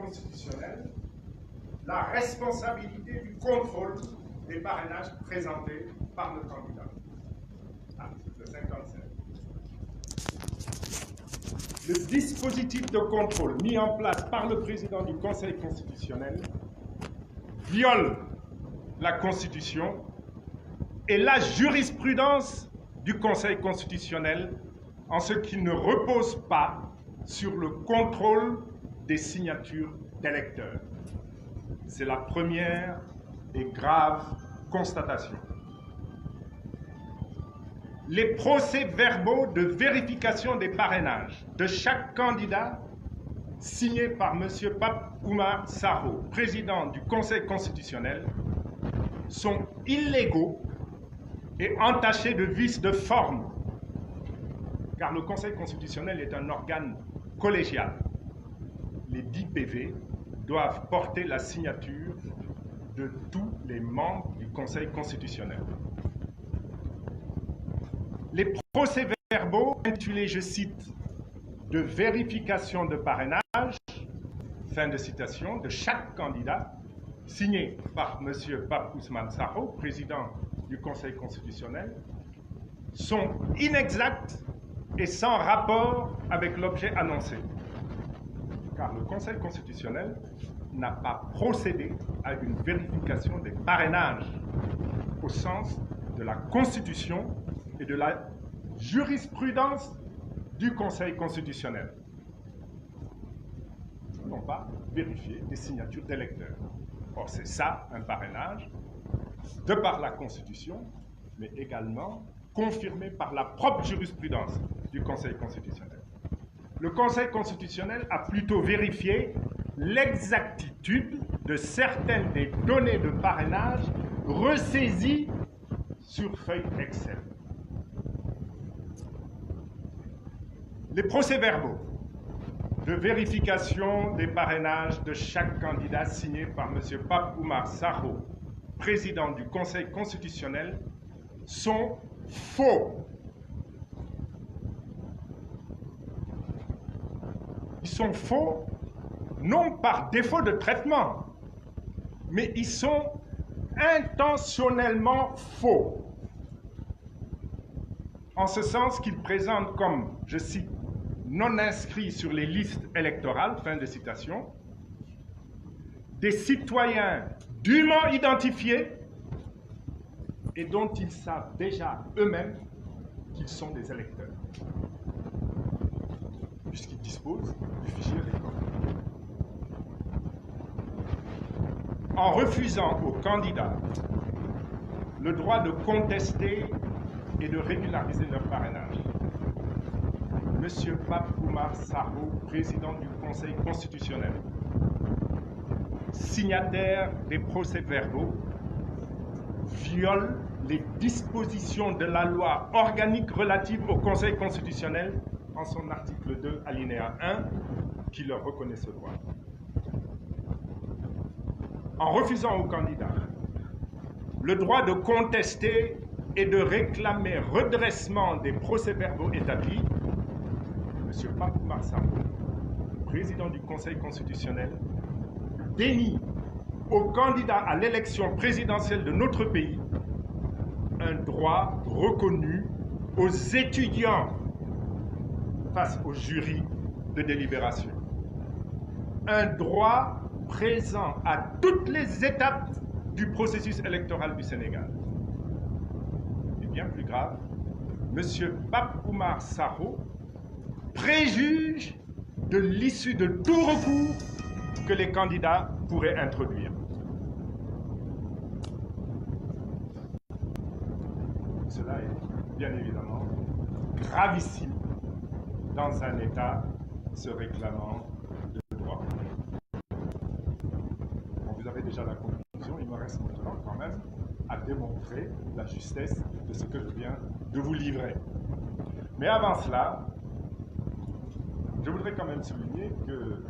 constitutionnel la responsabilité du contrôle des parrainages présentés par le candidat. Article 57. Le dispositif de contrôle mis en place par le président du Conseil constitutionnel viole la Constitution et la jurisprudence du Conseil constitutionnel en ce qu'il ne repose pas sur le contrôle des signatures d'électeurs. C'est la première et grave constatation. Les procès-verbaux de vérification des parrainages de chaque candidat signés par M. Pape Oumar Sarr, président du Conseil constitutionnel, sont illégaux et entachés de vices de forme, car le Conseil constitutionnel est un organe collégial. Les 10 PV doivent porter la signature de tous les membres du Conseil constitutionnel. Les procès-verbaux intitulés, je cite, de vérification de parrainage, fin de citation, de chaque candidat, signé par M. Pape Oumar Sarr, président du Conseil constitutionnel, sont inexacts et sans rapport avec l'objet annoncé. Car le Conseil constitutionnel n'a pas procédé à une vérification des parrainages au sens de la Constitution et de la jurisprudence du Conseil constitutionnel. Ils n'ont pas vérifié les signatures d'électeurs. Or, c'est ça, un parrainage, de par la Constitution, mais également confirmé par la propre jurisprudence du Conseil constitutionnel. Le Conseil constitutionnel a plutôt vérifié l'exactitude de certaines des données de parrainage ressaisies sur feuille Excel. Les procès-verbaux de vérification des parrainages de chaque candidat signés par M. Pape Oumar Sarr, président du Conseil constitutionnel, sont faux. Ils sont faux, non par défaut de traitement, mais ils sont intentionnellement faux. En ce sens qu'ils présentent comme, je cite, non inscrits sur les listes électorales, fin de citation, des citoyens dûment identifiés et dont ils savent déjà eux-mêmes qu'ils sont des électeurs, puisqu'ils disposent du fichier électoral. En refusant aux candidats le droit de contester et de régulariser leur parrainage, M. Pape Oumar Sarr, président du Conseil constitutionnel, signataire des procès-verbaux, viole les dispositions de la loi organique relative au Conseil constitutionnel en son article 2, alinéa 1, qui leur reconnaît ce droit. En refusant aux candidats le droit de contester et de réclamer redressement des procès-verbaux établis, M. Pape Oumar Sarr, président du Conseil constitutionnel, dénie aux candidats à l'élection présidentielle de notre pays un droit reconnu aux étudiants face au jury de délibération. Un droit présent à toutes les étapes du processus électoral du Sénégal. Et bien plus grave, M. Pape Oumar Sarr préjuge de l'issue de tout recours que les candidats pourraient introduire. Cela est bien évidemment gravissime dans un État se réclamant de droit. Bon, vous avez déjà la conclusion, il me reste maintenant quand même à démontrer la justesse de ce que je viens de vous livrer. Mais avant cela, je voudrais quand même souligner que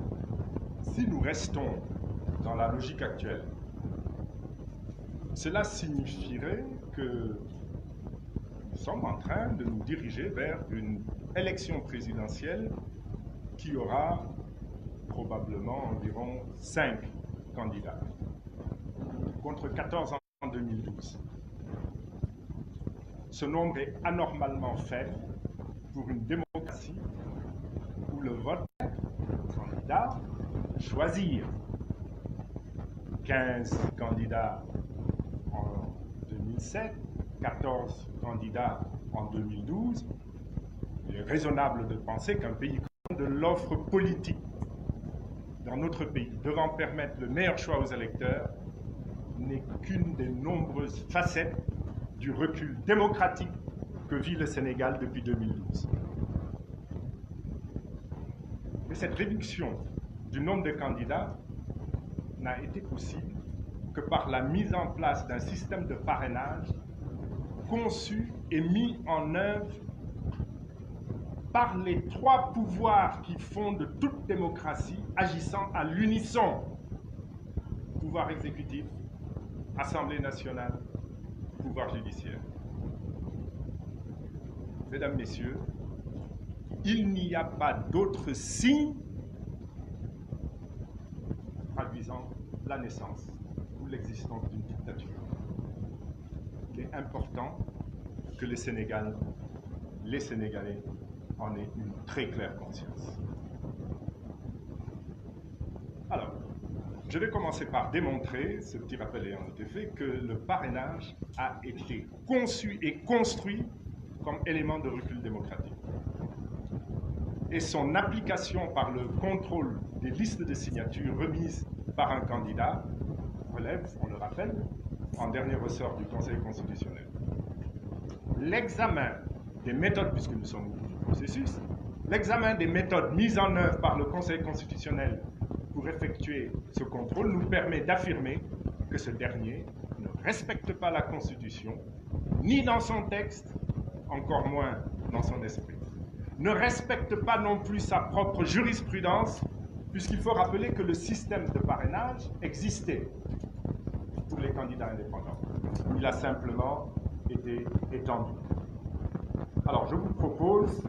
si nous restons dans la logique actuelle, cela signifierait que nous sommes en train de nous diriger vers une élection présidentielle qui aura probablement environ 5 candidats, contre 14 en 2012. Ce nombre est anormalement faible pour une démocratie où le vote candidat choisir. 15 candidats en 2007, 14 candidats en 2012. Il est raisonnable de penser qu'un pays de l'offre politique dans notre pays, devant permettre le meilleur choix aux électeurs, n'est qu'une des nombreuses facettes du recul démocratique que vit le Sénégal depuis 2012. Mais cette réduction du nombre de candidats n'a été possible que par la mise en place d'un système de parrainage conçu et mis en œuvre par les 3 pouvoirs qui fondent toute démocratie, agissant à l'unisson. Pouvoir exécutif, Assemblée nationale, pouvoir judiciaire. Mesdames, Messieurs, il n'y a pas d'autre signe traduisant la naissance ou l'existence d'une dictature. Il est important que les Sénégalais en aient une très claire conscience. Alors, je vais commencer par démontrer, ce petit rappel ayant été fait, que le parrainage a été conçu et construit comme élément de recul démocratique. Et son application par le contrôle des listes de signatures remises par un candidat relève, on le rappelle, en dernier ressort du Conseil constitutionnel. L'examen des méthodes, puisque nous sommes au bout du processus, l'examen des méthodes mises en œuvre par le Conseil constitutionnel pour effectuer ce contrôle nous permet d'affirmer que ce dernier ne respecte pas la Constitution, ni dans son texte, encore moins dans son esprit. Ne respecte pas non plus sa propre jurisprudence, puisqu'il faut rappeler que le système de parrainage existait pour les candidats indépendants. Il a simplement été étendu. Alors, je vous propose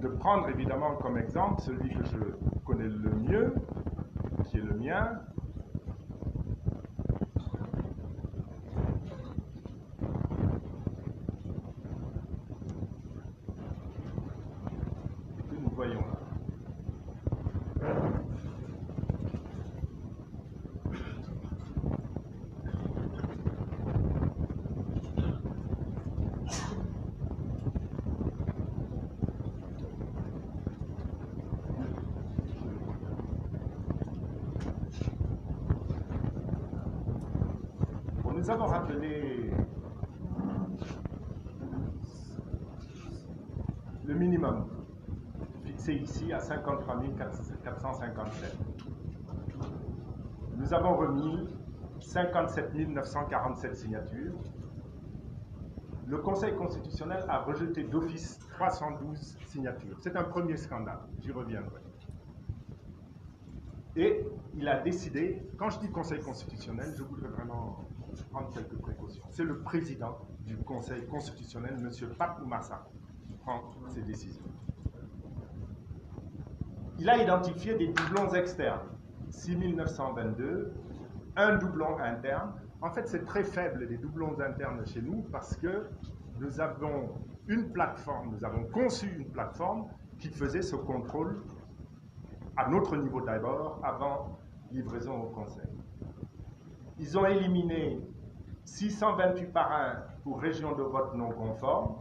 de prendre évidemment comme exemple celui que je connais le mieux, qui est le mien. Que nous voyons là. Nous avons rappelé le minimum fixé ici à 53 457. Nous avons remis 57 947 signatures. Le Conseil constitutionnel a rejeté d'office 312 signatures. C'est un premier scandale, j'y reviendrai. Et il a décidé, quand je dis Conseil constitutionnel, je voudrais vraiment prendre quelques précautions. C'est le président du Conseil constitutionnel, M. Pape Oumar Sarr, qui prend ces décisions. Il a identifié des doublons externes, 6 922, un doublon interne. En fait, c'est très faible, les doublons internes chez nous, parce que nous avons une plateforme, nous avons conçu une plateforme qui faisait ce contrôle à notre niveau d'abord, avant livraison au Conseil. Ils ont éliminé 628 parrains pour régions de vote non conformes.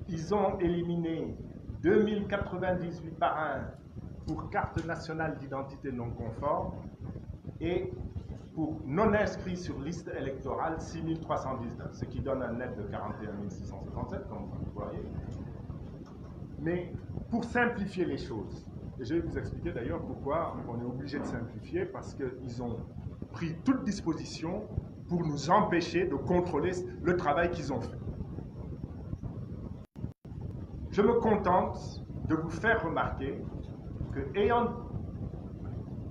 Ils ont éliminé 2098 parrains pour carte nationale d'identité non conforme et pour non inscrits sur liste électorale 6319, ce qui donne un net de 41 667, comme vous le voyez. Mais pour simplifier les choses, et je vais vous expliquer d'ailleurs pourquoi on est obligé de simplifier, parce qu'ils ont pris toute disposition pour nous empêcher de contrôler le travail qu'ils ont fait. Je me contente de vous faire remarquer que, ayant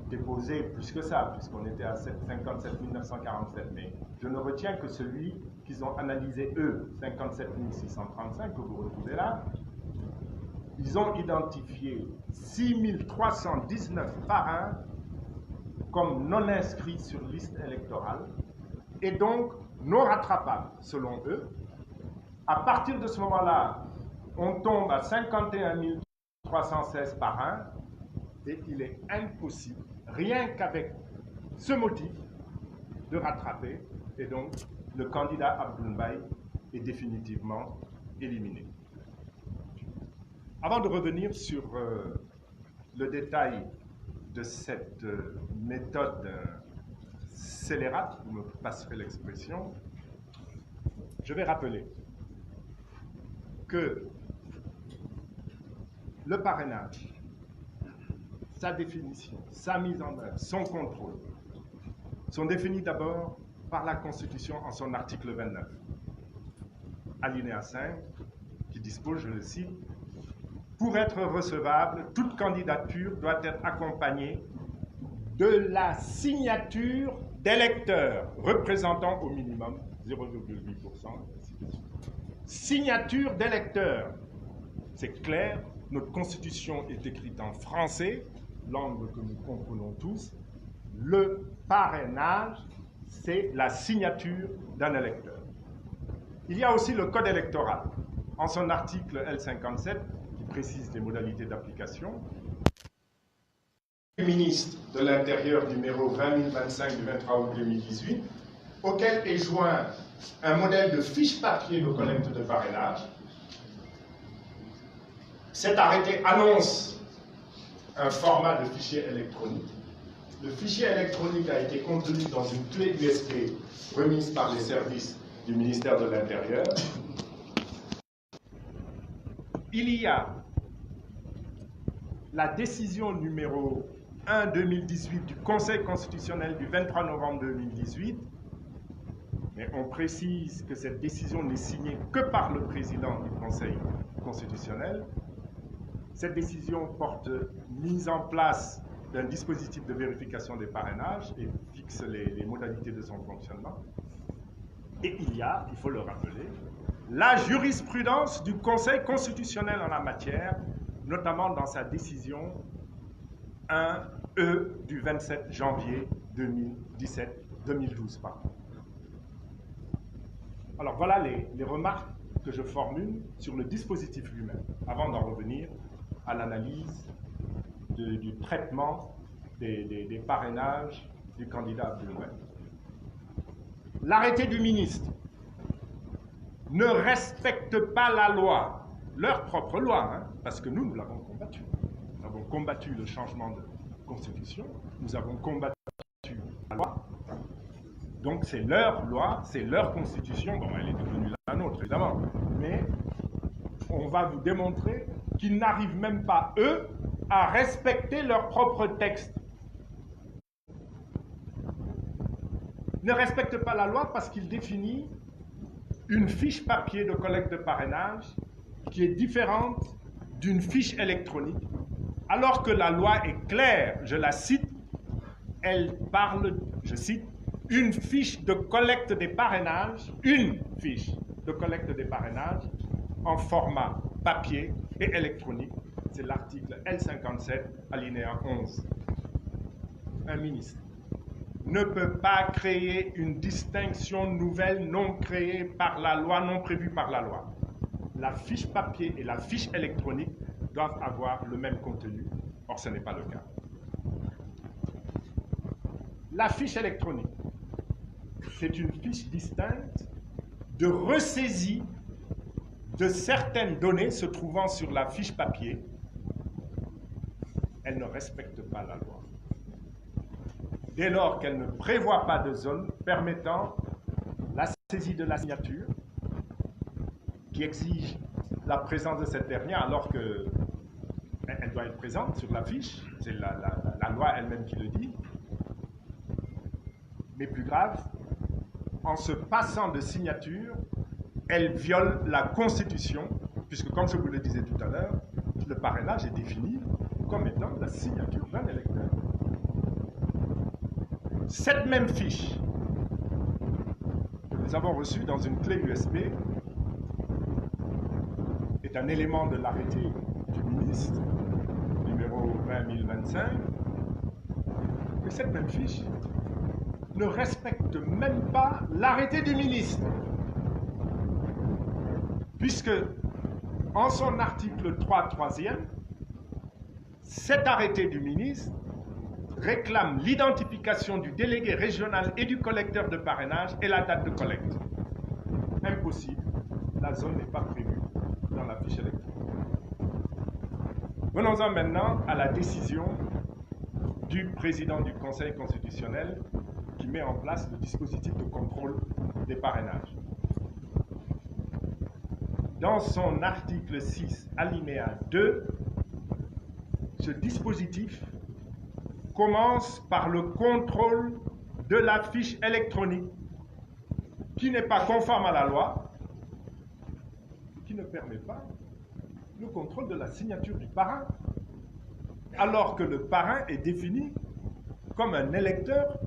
déposé plus que ça, puisqu'on était à 57 947, mais je ne retiens que celui qu'ils ont analysé eux, 57 635, que vous retrouvez là, ils ont identifié 6319 parrains comme non inscrits sur liste électorale et donc non rattrapables selon eux. À partir de ce moment-là, on tombe à 51 316 parrains et il est impossible, rien qu'avec ce motif, de rattraper, et donc le candidat Abdoul Mbaye est définitivement éliminé. Avant de revenir sur le détail de cette méthode scélérate, vous me passerez l'expression, je vais rappeler que le parrainage, sa définition, sa mise en œuvre, son contrôle, sont définis d'abord par la Constitution en son article 29, alinéa 5, qui dispose, je le cite, « Pour être recevable, toute candidature doit être accompagnée de la signature d'électeurs représentant au minimum 0,8%. » Signature d'électeurs. C'est clair, notre Constitution est écrite en français, langue que nous comprenons tous. Le parrainage, c'est la signature d'un électeur. Il y a aussi le Code électoral, en son article L57, qui précise les modalités d'application. Le ministre de l'Intérieur numéro 20025 du 23 août 2018, auquel est joint un modèle de fiche papier de collecte de parrainage. Cet arrêté annonce un format de fichier électronique. Le fichier électronique a été contenu dans une clé USB remise par les services du ministère de l'Intérieur. Il y a la décision numéro 1/2018 du Conseil constitutionnel du 23 novembre 2018, mais on précise que cette décision n'est signée que par le président du Conseil constitutionnel. Cette décision porte mise en place d'un dispositif de vérification des parrainages et fixe les modalités de son fonctionnement. Et il y a, il faut le rappeler, la jurisprudence du Conseil constitutionnel en la matière, notamment dans sa décision 1E du 27 janvier 2012. Alors voilà les remarques que je formule sur le dispositif lui-même, avant d'en revenir à l'analyse du traitement des parrainages du candidat Abdoul Mbaye. L'arrêté du ministre ne respecte pas la loi, leur propre loi, parce que nous l'avons combattu. Nous avons combattu le changement de constitution, nous avons combattu la loi. Donc c'est leur loi, c'est leur constitution, bon, elle est devenue la nôtre évidemment, mais on va vous démontrer qu'ils n'arrivent même pas, eux, à respecter leur propre texte. Ils ne respectent pas la loi parce qu'il définit une fiche papier de collecte de parrainage qui est différente d'une fiche électronique, alors que la loi est claire, je la cite, elle parle, je cite, une fiche de collecte des parrainages, une fiche de collecte des parrainages en format papier et électronique. C'est l'article L57, alinéa 11. Un ministre ne peut pas créer une distinction nouvelle non créée par la loi, non prévue par la loi. La fiche papier et la fiche électronique doivent avoir le même contenu. Or, ce n'est pas le cas. La fiche électronique, c'est une fiche distincte de ressaisie de certaines données se trouvant sur la fiche papier. Elle ne respecte pas la loi. Dès lors qu'elle ne prévoit pas de zone permettant la saisie de la signature, qui exige la présence de cette dernière alors qu'elle doit être présente sur la fiche, c'est la loi elle-même qui le dit. Mais plus grave, en se passant de signature, elle viole la Constitution, puisque comme je vous le disais tout à l'heure, le parrainage est défini comme étant la signature d'un électeur. Cette même fiche que nous avons reçue dans une clé USB est un élément de l'arrêté du ministre, numéro 20025, que cette même fiche ne respecte même pas l'arrêté du ministre. Puisque, en son article 3, 3e, cet arrêté du ministre réclame l'identification du délégué régional et du collecteur de parrainage et la date de collecte. Impossible, la zone n'est pas prévue dans la fiche électorale. Venons-en maintenant à la décision du président du Conseil constitutionnel qui met en place le dispositif de contrôle des parrainages. Dans son article 6, alinéa 2, ce dispositif commence par le contrôle de la fiche électronique qui n'est pas conforme à la loi, qui ne permet pas le contrôle de la signature du parrain, alors que le parrain est défini comme un électeur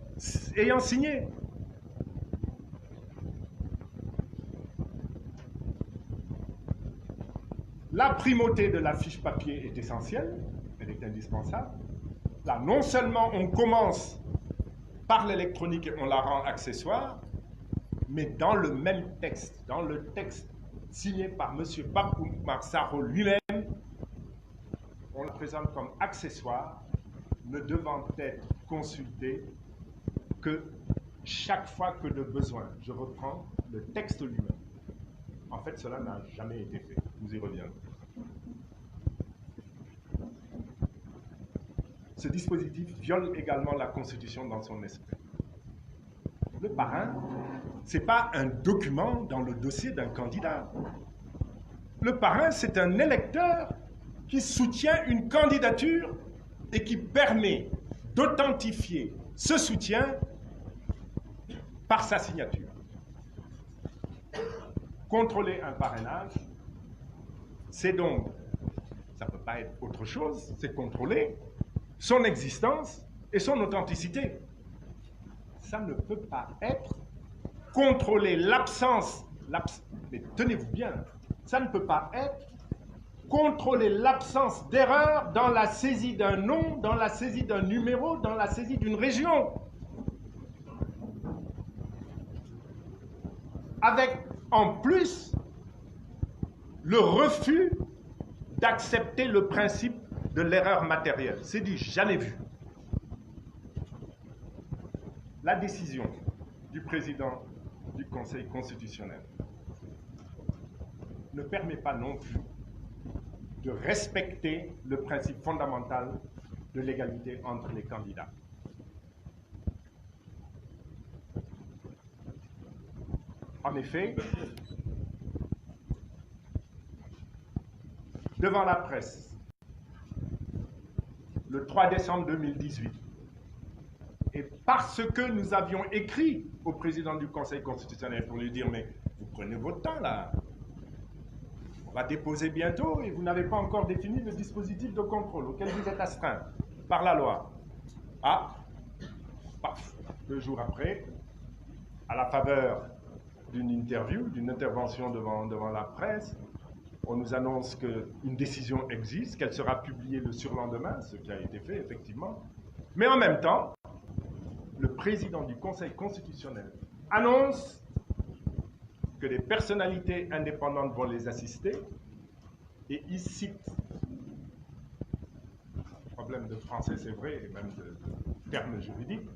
ayant signé. La primauté de la fiche papier est essentielle, elle est indispensable. Là, non seulement on commence par l'électronique et on la rend accessoire, mais dans le même texte, dans le texte signé par M. Pape Oumar Sarr lui-même, on la présente comme accessoire, ne devant être consulté que chaque fois que de besoin. Je reprends le texte lui-même. En fait, cela n'a jamais été fait. Nous y reviendrons. Ce dispositif viole également la Constitution dans son esprit. Le parrain, ce n'est pas un document dans le dossier d'un candidat. Le parrain, c'est un électeur qui soutient une candidature et qui permet d'authentifier ce soutien par sa signature. Contrôler un parrainage, c'est donc, ça ne peut pas être autre chose, c'est contrôler son existence et son authenticité. Ça ne peut pas être contrôler l'absence, mais tenez-vous bien, ça ne peut pas être contrôler l'absence d'erreur dans la saisie d'un nom, dans la saisie d'un numéro, dans la saisie d'une région. Avec, en plus, le refus d'accepter le principe de l'erreur matérielle. C'est du jamais vu. La décision du président du Conseil constitutionnel ne permet pas non plus de respecter le principe fondamental de l'égalité entre les candidats. En effet, devant la presse, le 3 décembre 2018, et parce que nous avions écrit au président du Conseil constitutionnel pour lui dire « mais vous prenez votre temps là, on va déposer bientôt et vous n'avez pas encore défini le dispositif de contrôle auquel vous êtes astreint par la loi. » Ah, paf, 2 jours après, à la faveur d'une interview, d'une intervention devant la presse, on nous annonce qu'une décision existe, qu'elle sera publiée le surlendemain, ce qui a été fait effectivement. Mais en même temps, le président du Conseil constitutionnel annonce que des personnalités indépendantes vont les assister et il cite, problème de français c'est vrai, et même de termes juridiques,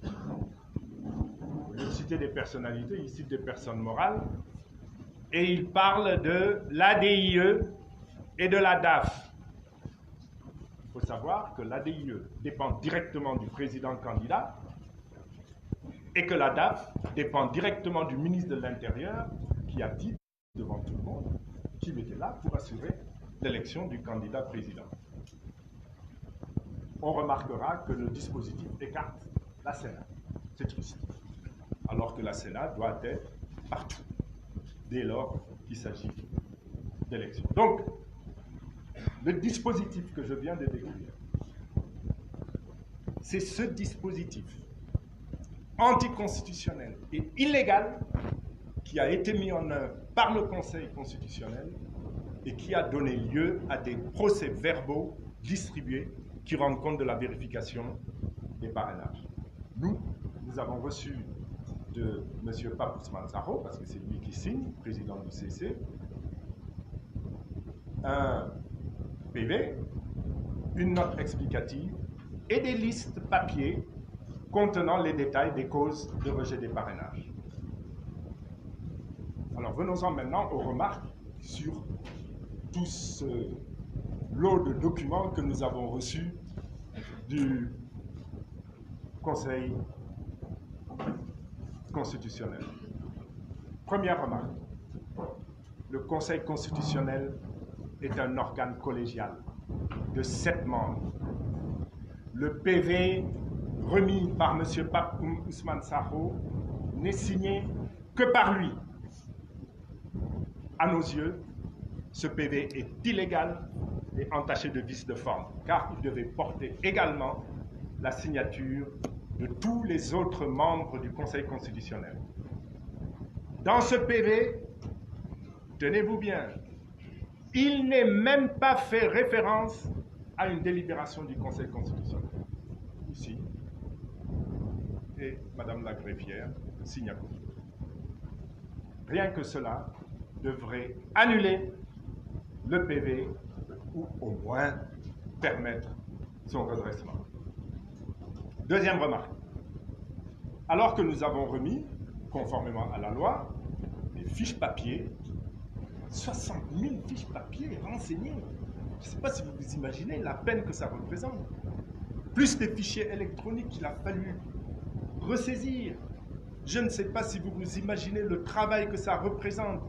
au lieu de citer des personnalités, il cite des personnes morales, et il parle de l'ADIE et de la DAF. Il faut savoir que l'ADIE dépend directement du président candidat et que la DAF dépend directement du ministre de l'Intérieur qui a dit devant tout le monde qu'il était là pour assurer l'élection du candidat président. On remarquera que le dispositif écarte la Sénat. C'est triste. Alors que la Sénat doit être partout, dès lors qu'il s'agit d'élections. Donc, le dispositif que je viens de décrire, c'est ce dispositif anticonstitutionnel et illégal qui a été mis en œuvre par le Conseil constitutionnel et qui a donné lieu à des procès-verbaux distribués qui rendent compte de la vérification des parrainages. Nous avons reçu de M. Pape Ousmane Sakho, parce que c'est lui qui signe, président du CC, un PV, une note explicative et des listes papier contenant les détails des causes de rejet des parrainages. Alors venons-en maintenant aux remarques sur tout ce lot de documents que nous avons reçus du Conseil constitutionnel. Première remarque, le Conseil constitutionnel est un organe collégial de 7 membres. Le PV remis par M. Pape Ousmane Sakho n'est signé que par lui. À nos yeux, ce PV est illégal et entaché de vices de forme, car il devait porter également la signature de tous les autres membres du Conseil constitutionnel. Dans ce PV, tenez-vous bien, il n'est même pas fait référence à une délibération du Conseil constitutionnel. Ici, et Madame la greffière signe à côté. Rien que cela devrait annuler le PV ou au moins permettre son redressement. Deuxième remarque. Alors que nous avons remis, conformément à la loi, des fiches papier, 60 000 fiches papier renseignées. Je ne sais pas si vous vous imaginez la peine que ça représente. Plus des fichiers électroniques qu'il a fallu ressaisir. Je ne sais pas si vous vous imaginez le travail que ça représente.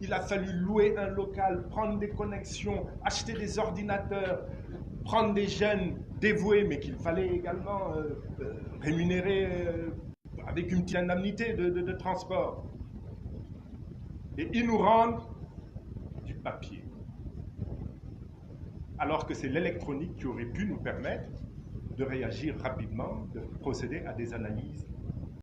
Il a fallu louer un local, prendre des connexions, acheter des ordinateurs, prendre des jeunes dévoués, mais qu'il fallait également rémunérer avec une petite indemnité de transport. Et ils nous rendent du papier. Alors que c'est l'électronique qui aurait pu nous permettre de réagir rapidement, de procéder à des analyses